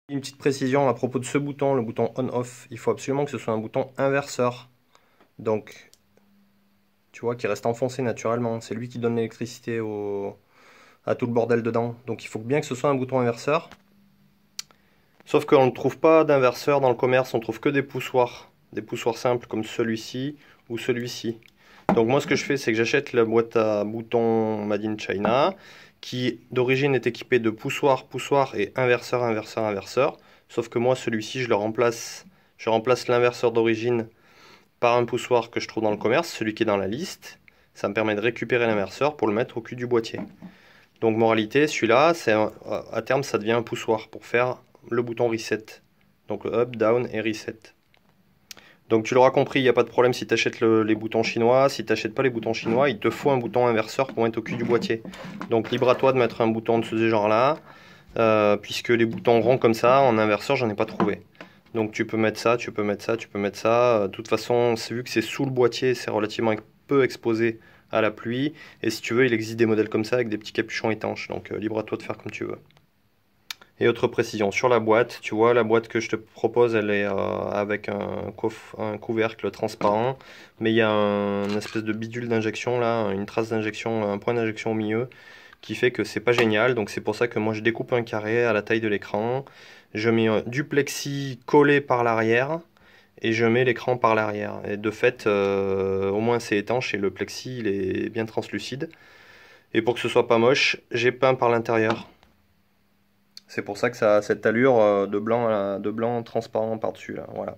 Une petite précision à propos de ce bouton, le bouton on-off, il faut absolument que ce soit un bouton inverseur. Donc, tu vois, qui reste enfoncé naturellement. C'est lui qui donne l'électricité à tout le bordel dedans. Donc il faut bien que ce soit un bouton inverseur. Sauf qu'on ne trouve pas d'inverseur dans le commerce, on trouve que des poussoirs. Des poussoirs simples comme celui-ci ou celui-ci. Donc moi ce que je fais, c'est que j'achète la boîte à boutons Made in China, qui d'origine est équipée de poussoir, poussoir et inverseur, inverseur, inverseur. Sauf que moi celui-ci, je remplace l'inverseur d'origine par un poussoir que je trouve dans le commerce, celui qui est dans la liste. Ça me permet de récupérer l'inverseur pour le mettre au cul du boîtier. Donc moralité, celui-là, à terme, ça devient un poussoir pour faire le bouton reset. Donc le up, down et reset. Donc tu l'auras compris, il n'y a pas de problème si tu achètes les boutons chinois. Si tu n'achètes pas les boutons chinois, il te faut un bouton inverseur pour mettre au cul du boîtier. Donc libre à toi de mettre un bouton de ce genre-là, puisque les boutons ronds comme ça, en inverseur, j'en ai pas trouvé. Donc tu peux mettre ça, tu peux mettre ça, tu peux mettre ça. De toute façon, vu que c'est sous le boîtier, c'est relativement peu exposé à la pluie. Et si tu veux, il existe des modèles comme ça avec des petits capuchons étanches. Donc libre à toi de faire comme tu veux. Et autre précision, sur la boîte, tu vois, la boîte que je te propose, elle est avec un couvercle transparent, mais il y a une espèce de bidule d'injection là, une trace d'injection, un point d'injection au milieu, qui fait que c'est pas génial. Donc c'est pour ça que moi je découpe un carré à la taille de l'écran, je mets du plexi collé par l'arrière, et je mets l'écran par l'arrière. Et de fait, au moins c'est étanche et le plexi il est bien translucide. Et pour que ce soit pas moche, j'ai peint par l'intérieur. C'est pour ça que ça a cette allure de blanc transparent par-dessus là, voilà.